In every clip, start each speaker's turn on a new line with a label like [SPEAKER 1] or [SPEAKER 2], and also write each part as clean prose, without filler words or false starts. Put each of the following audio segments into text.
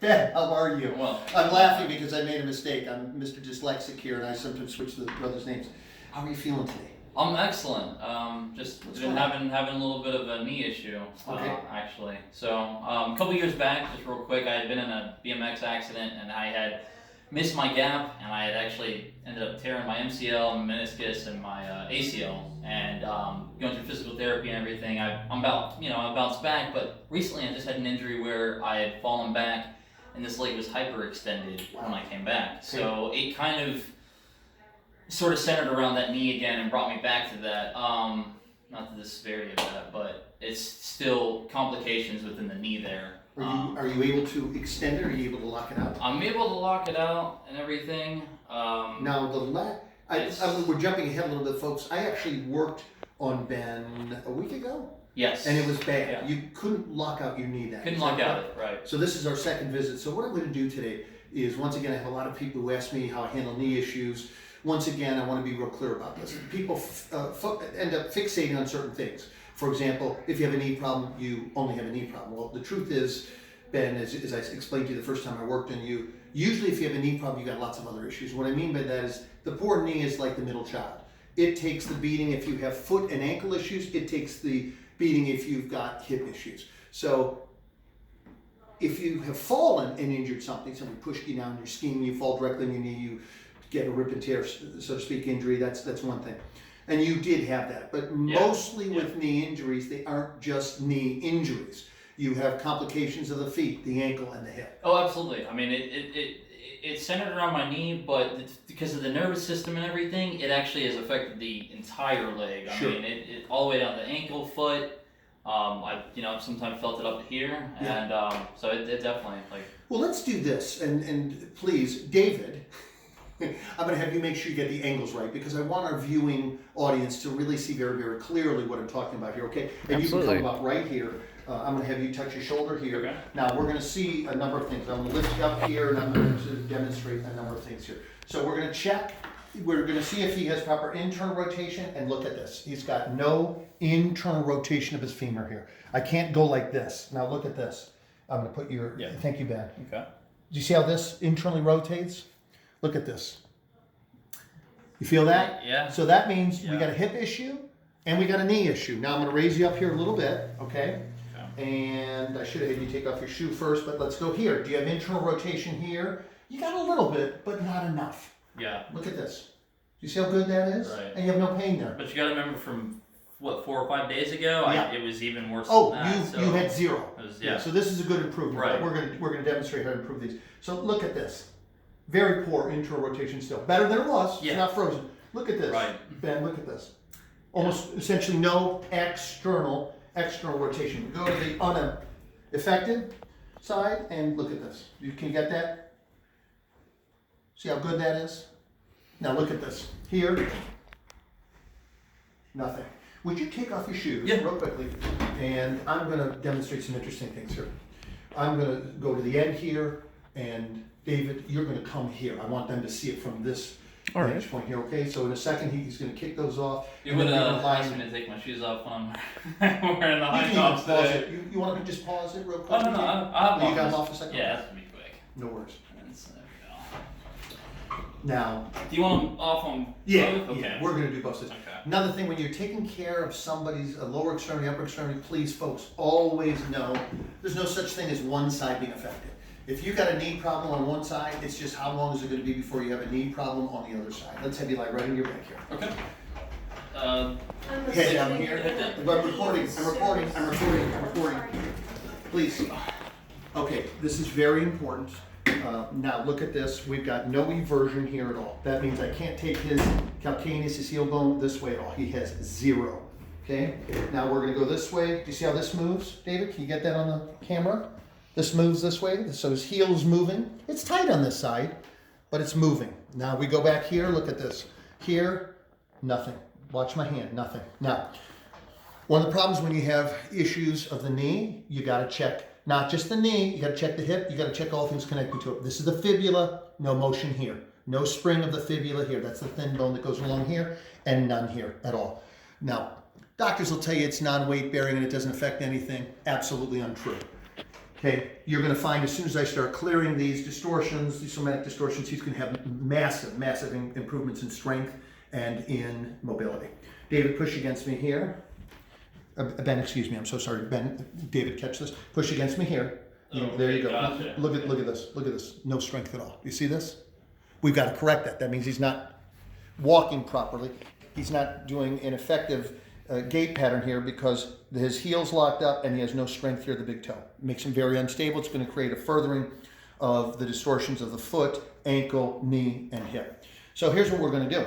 [SPEAKER 1] Ben, how are you?
[SPEAKER 2] Well,
[SPEAKER 1] I'm laughing because I made a mistake. I'm Mr. Dyslexic here, and I sometimes switch the brothers' names. How are you feeling today?
[SPEAKER 2] I'm excellent. Just
[SPEAKER 1] What's
[SPEAKER 2] been
[SPEAKER 1] going on?
[SPEAKER 2] having a little bit of a knee issue,
[SPEAKER 1] Okay.
[SPEAKER 2] actually. So a couple years back, just real quick, I had been in a BMX accident and I had missed my gap, and I had actually ended up tearing my MCL, meniscus, and my ACL. And going through physical therapy and everything, I bounced back. But recently, I just had an injury where I had fallen back, and this leg was hyperextended when I came back. So it kind of sort of centered around that knee again and brought me back to that. Not to the severity of that, but it's still complications within the knee there.
[SPEAKER 1] Are you able to extend it, or are you able to lock it out?
[SPEAKER 2] I'm able to lock it out and everything.
[SPEAKER 1] Now, we're jumping ahead a little bit, folks. I actually worked on Ben a week ago.
[SPEAKER 2] Yes.
[SPEAKER 1] And it was bad.
[SPEAKER 2] Yeah.
[SPEAKER 1] You couldn't lock out your knee then.
[SPEAKER 2] Couldn't lock out it, right.
[SPEAKER 1] So this is our second visit. So what I'm going to do today is, once again, I have a lot of people who ask me how I handle knee issues. Once again, I want to be real clear about this. People end up fixating on certain things. For example, if you have a knee problem, you only have a knee problem. Well, the truth is, Ben, as I explained to you the first time I worked on you, usually if you have a knee problem, you got lots of other issues. What I mean by that is the poor knee is like the middle child. It takes the beating if you have foot and ankle issues. It takes the beating if you've got hip issues. So if you have fallen and injured something, somebody pushed you down, you're skiing, you fall directly on your knee, you get a rip and tear, so to speak, injury, that's one thing. And you did have that. But mostly with knee injuries, they aren't just knee injuries. You have complications of the feet, the ankle, and the hip.
[SPEAKER 2] Oh, absolutely. I mean, it's centered around my knee, but because of the nervous system and everything, it actually has affected the entire leg. I mean, it all the way down the ankle, foot. I've sometimes felt it up here, and so it definitely like.
[SPEAKER 1] Well, let's do this, and please, David. I'm going to have you make sure you get the angles right, because I want our viewing audience to really see very, very clearly what I'm talking about here, okay? And
[SPEAKER 3] Absolutely.
[SPEAKER 1] you can come about right here. I'm going to have you touch your shoulder here.
[SPEAKER 2] Okay.
[SPEAKER 1] Now, we're going to see a number of things. I'm going to lift you up here, and I'm going to demonstrate a number of things here. So we're going to check. We're going to see if he has proper internal rotation, and look at this. He's got no internal rotation of his femur here. I can't go like this. Now, look at this. I'm going to put your...
[SPEAKER 2] Yeah.
[SPEAKER 1] Thank you, Ben.
[SPEAKER 2] Okay.
[SPEAKER 1] Do you see how this internally rotates? Look at this. You feel that?
[SPEAKER 2] Yeah.
[SPEAKER 1] So that means we
[SPEAKER 2] Yeah.
[SPEAKER 1] got a hip issue and we got a knee issue. Now I'm going to raise you up here a little bit, okay? And I should have had you take off your shoe first, but let's go here. Do you have internal rotation here? You got a little bit, but not enough.
[SPEAKER 2] Yeah.
[SPEAKER 1] Look at this. Do you see how good that is?
[SPEAKER 2] Right.
[SPEAKER 1] And you have no pain there.
[SPEAKER 2] But you got to remember from what 4 or 5 days ago,
[SPEAKER 1] Yeah.
[SPEAKER 2] it was even worse.
[SPEAKER 1] Oh,
[SPEAKER 2] than that,
[SPEAKER 1] you had zero.
[SPEAKER 2] It was, yeah.
[SPEAKER 1] So this is a good improvement.
[SPEAKER 2] Right.
[SPEAKER 1] But we're gonna demonstrate how to improve these. So look at this. Very poor internal rotation still. Better than it was.
[SPEAKER 2] Yeah.
[SPEAKER 1] It's not frozen. Look at this.
[SPEAKER 2] Right.
[SPEAKER 1] Ben, look at this. Almost essentially no external rotation. Go to the unaffected side and look at this. Can you get that? See how good that is? Now look at this. Here, nothing. Would you take off your shoes real quickly? And I'm going to demonstrate some interesting things here. I'm going to go to the end here, and David, you're going to come here. I want them to see it from this vantage point here, okay? So in a second, he's going to kick those off.
[SPEAKER 2] You would ask me to take my shoes off when I'm wearing the high tops today.
[SPEAKER 1] You want to just pause it real quick?
[SPEAKER 2] Oh, no, I'll
[SPEAKER 1] You got them off a second?
[SPEAKER 2] Yeah, that's going to be quick.
[SPEAKER 1] No worries.
[SPEAKER 2] And so, there we go.
[SPEAKER 1] Now,
[SPEAKER 2] Do you want them off on both? Okay.
[SPEAKER 1] yeah, we're going to do both sides.
[SPEAKER 2] Okay.
[SPEAKER 1] Another thing, when you're taking care of somebody's lower extremity, upper extremity, please, folks, always know there's no such thing as one side being affected. If you got a knee problem on one side, it's just how long is it going to be before you have a knee problem on the other side. Let's have you lie right in your back here.
[SPEAKER 2] Okay.
[SPEAKER 1] Head down here. I'm recording. Please. Okay, this is very important. Now look at this. We've got no eversion here at all. That means I can't take his calcaneus, his heel bone, this way at all. He has zero. Okay. Now we're going to go this way. Do you see how this moves, David? Can you get that on the camera? This moves this way, so his heel is moving. It's tight on this side, but it's moving. Now we go back here, look at this. Here, nothing. Watch my hand, nothing. Now, one of the problems when you have issues of the knee, you gotta check not just the knee, you gotta check the hip, you gotta check all things connected to it. This is the fibula, no motion here. No spring of the fibula here. That's the thin bone that goes along here, and none here at all. Now, doctors will tell you it's non-weight bearing and it doesn't affect anything. Absolutely untrue. Okay, you're going to find as soon as I start clearing these distortions, these somatic distortions, he's going to have massive improvements in strength and in mobility. David, push against me here. Ben, excuse me, I'm so sorry. Ben, David, catch this. Push against me here. There you go.
[SPEAKER 2] Gotcha.
[SPEAKER 1] Look at this. Look at this. No strength at all. You see this? We've got to correct that. That means he's not walking properly. He's not doing an effective gait pattern here because his heel's locked up and he has no strength here at the big toe. It makes him very unstable. It's going to create a furthering of the distortions of the foot, ankle, knee, and hip. So here's what we're going to do.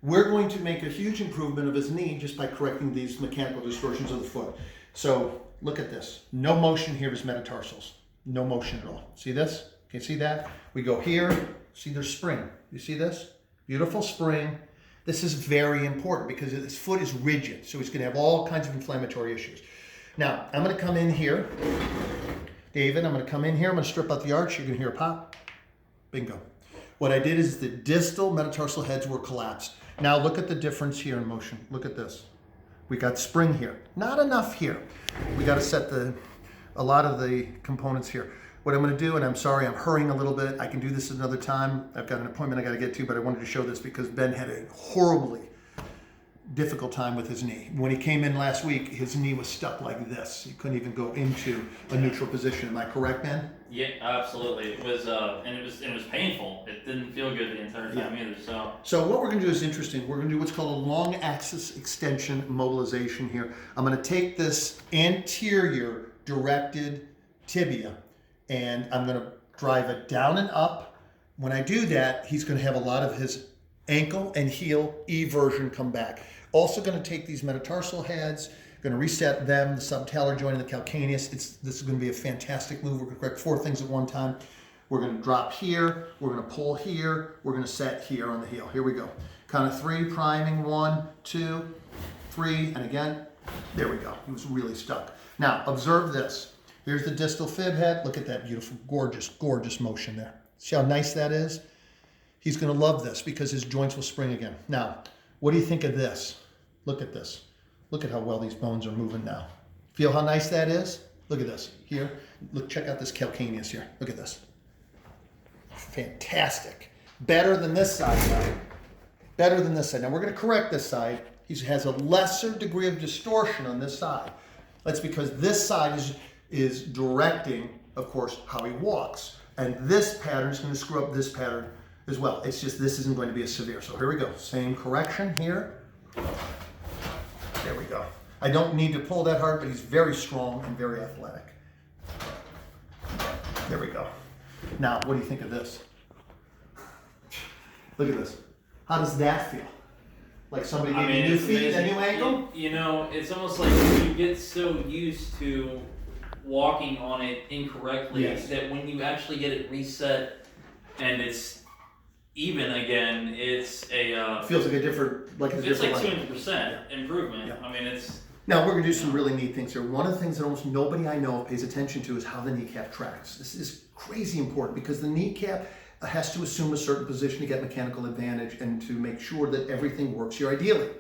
[SPEAKER 1] We're going to make a huge improvement of his knee just by correcting these mechanical distortions of the foot. So look at this. No motion here of his metatarsals. No motion at all. See this? Can you see that? We go here. See there's spring. You see this? Beautiful spring. This is very important because his foot is rigid. So he's going to have all kinds of inflammatory issues. Now, I'm going to come in here. David, I'm going to come in here. I'm going to strip out the arch. You're going to hear a pop. Bingo. What I did is the distal metatarsal heads were collapsed. Now look at the difference here in motion. Look at this. We got spring here. Not enough here. We got to set a lot of the components here. What I'm going to do, and I'm sorry, I'm hurrying a little bit. I can do this another time. I've got an appointment I got to get to, but I wanted to show this because Ben had a horribly difficult time with his knee. When he came in last week, his knee was stuck like this. He couldn't even go into a neutral position. Am I correct, Ben?
[SPEAKER 2] Yeah, absolutely. It was, and it was painful. It didn't feel good the entire time either.
[SPEAKER 1] So what we're going to do is interesting. We're going to do what's called a long axis extension mobilization here. I'm going to take this anterior directed tibia and I'm going to drive it down and up. When I do that, he's going to have a lot of his ankle and heel eversion come back. Also going to take these metatarsal heads, going to reset them, the subtalar joint and the calcaneus. This is going to be a fantastic move. We're going to correct 4 things at one time. We're going to drop here, we're going to pull here, we're going to set here on the heel. Here we go. Count of 3, priming, 1, 2, 3, and again, there we go. He was really stuck. Now, observe this. Here's the distal fib head. Look at that beautiful, gorgeous motion there. See how nice that is? He's going to love this because his joints will spring again. Now, what do you think of this? Look at this. Look at how well these bones are moving now. Feel how nice that is? Look at this. Here, look, check out this calcaneus here. Look at this. Fantastic. Better than this side now. Better than this side. Now we're going to correct this side. He has a lesser degree of distortion on this side. That's because this side is directing, of course, how he walks. And this pattern is going to screw up this pattern as well. It's just this isn't going to be as severe. So here we go. Same correction here. There we go. I don't need to pull that hard, but he's very strong and very athletic. There we go. Now, what do you think of this? Look at this. How does that feel? Like somebody gave you new feet and a new ankle?
[SPEAKER 2] You know, it's almost like you get so used to walking on it incorrectly that when you actually get it reset and it's even again, it's a
[SPEAKER 1] feels like a different, like a
[SPEAKER 2] it's
[SPEAKER 1] different.
[SPEAKER 2] like 200% improvement.
[SPEAKER 1] Yeah.
[SPEAKER 2] I mean, it's.
[SPEAKER 1] Now we're going to do some really neat things here. One of the things that almost nobody I know pays attention to is how the kneecap tracks. This is crazy important because the kneecap has to assume a certain position to get mechanical advantage and to make sure that everything works here ideally.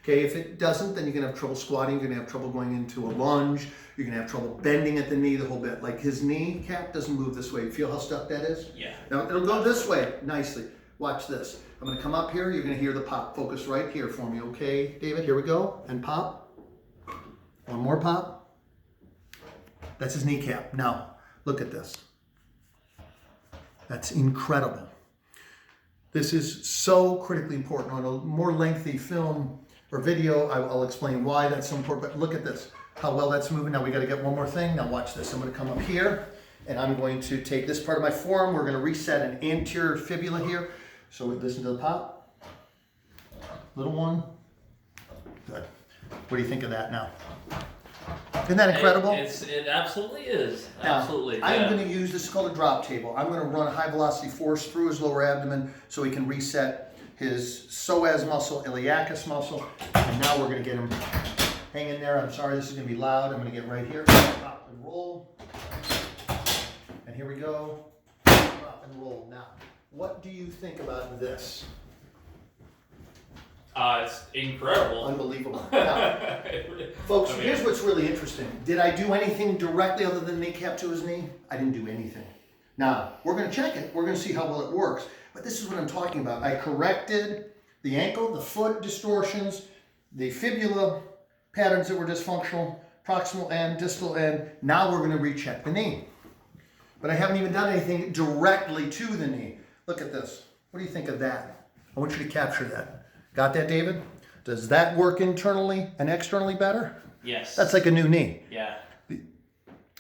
[SPEAKER 1] Okay, if it doesn't, then you're going to have trouble squatting, you're going to have trouble going into a lunge, you're going to have trouble bending at the knee the whole bit. Like his kneecap doesn't move this way. Feel how stuck that is?
[SPEAKER 2] Yeah.
[SPEAKER 1] Now it'll go this way nicely. Watch this. I'm going to come up here, you're going to hear the pop. Focus right here for me, okay, David? Here we go, and pop. One more pop. That's his kneecap. Now, look at this. That's incredible. This is so critically important. On a more lengthy film or video, I'll explain why that's so important, but look at this, how well that's moving. Now we got to get one more thing. Now watch this. I'm going to come up here, and I'm going to take this part of my forearm. We're going to reset an anterior fibula here. So listen to the pop. Little one. Good. What do you think of that now? Isn't that incredible?
[SPEAKER 2] It absolutely is.
[SPEAKER 1] Now,
[SPEAKER 2] Absolutely.
[SPEAKER 1] I'm going to use, this is called a drop table. I'm going to run a high velocity force through his lower abdomen so he can reset his psoas muscle, iliacus muscle. And now we're going to get him hanging there. I'm sorry, this is going to be loud. I'm going to get right here. Pop and roll. And here we go. Pop and roll. Now, what do you think about this?
[SPEAKER 2] It's incredible.
[SPEAKER 1] Unbelievable. Now, folks, here's what's really interesting. Did I do anything directly other than kneecap to his knee? I didn't do anything. Now, we're going to check it. We're going to see how well it works. But this is what I'm talking about. I corrected the ankle, the foot distortions, the fibula patterns that were dysfunctional, proximal end, distal end. Now we're going to recheck the knee. But I haven't even done anything directly to the knee. Look at this. What do you think of that? I want you to capture that. Got that, David? Does that work internally and externally better?
[SPEAKER 2] Yes.
[SPEAKER 1] That's like a new knee.
[SPEAKER 2] Yeah.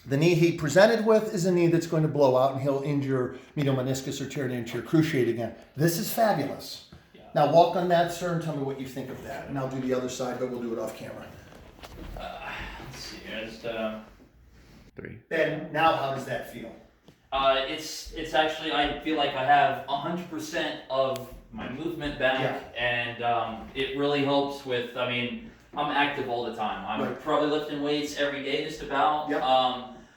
[SPEAKER 1] The knee he presented with is a knee that's going to blow out and he'll injure medial meniscus or tear it into your cruciate again. This is fabulous. Yeah. Now walk on that, sir, and tell me what you think of that. And I'll do the other side, but we'll do it off camera.
[SPEAKER 2] Let's see here. Just, 3.
[SPEAKER 1] Ben, now how does that feel?
[SPEAKER 2] It's actually, I feel like I have 100% of my movement back, and it really helps with, I mean, I'm active all the time. I'm probably lifting weights every day just about.
[SPEAKER 1] Yep.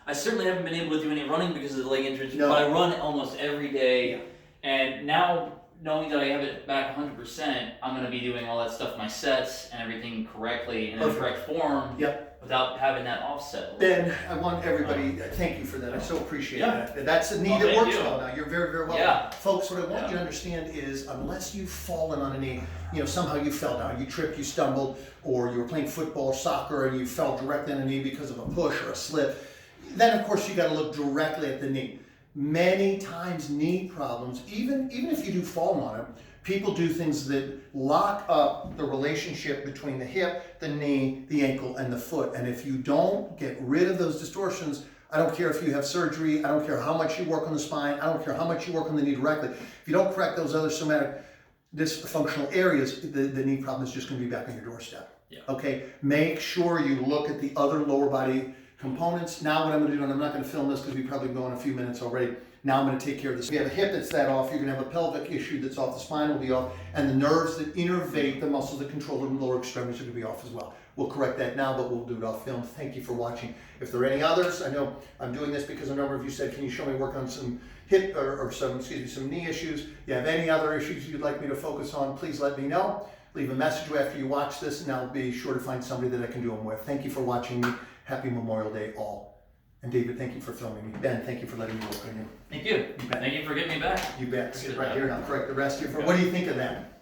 [SPEAKER 2] I certainly haven't been able to do any running because of the leg injuries, but I run almost every day. And now, knowing that I have it back 100%, I'm going to be doing all that stuff, my sets and everything correctly in the correct form without having that offset.
[SPEAKER 1] Ben, I want everybody, thank you for that. I so appreciate that. That's a knee that works well now. You're very, very well.
[SPEAKER 2] Yeah.
[SPEAKER 1] Folks, what I want you to understand is unless you've fallen on a knee, you know, somehow you fell down, you tripped, you stumbled, or you were playing football, soccer, and you fell directly on a knee because of a push or a slip, then of course you got to look directly at the knee. Many times knee problems, even if you do fall on it, people do things that lock up the relationship between the hip, the knee, the ankle, and the foot. And if you don't get rid of those distortions, I don't care if you have surgery, I don't care how much you work on the spine, I don't care how much you work on the knee directly. If you don't correct those other somatic dysfunctional areas, the knee problem is just going to be back on your doorstep. Yeah. Okay? Make sure you look at the other lower body components. Now what I'm going to do, and I'm not going to film this because we've probably gone a few minutes already. Now I'm going to take care of this. If you have a hip that's that off, you're going to have a pelvic issue that's off, the spine will be off, and the nerves that innervate the muscles that control the lower extremities are going to be off as well. We'll correct that now, but we'll do it off film. Thank you for watching. If there are any others, I know I'm doing this because a number of you said, can you show me work on some hip or some knee issues? If you have any other issues you'd like me to focus on, please let me know. Leave a message after you watch this, and I'll be sure to find somebody that I can do them with. Thank you for watching me. Happy Memorial Day all. And David, thank you for filming me. Ben, thank you for letting me work on you.
[SPEAKER 2] Thank you. Thank you for getting me back.
[SPEAKER 1] You bet. Sit right here and I'll correct the rest of you. What do you think of that?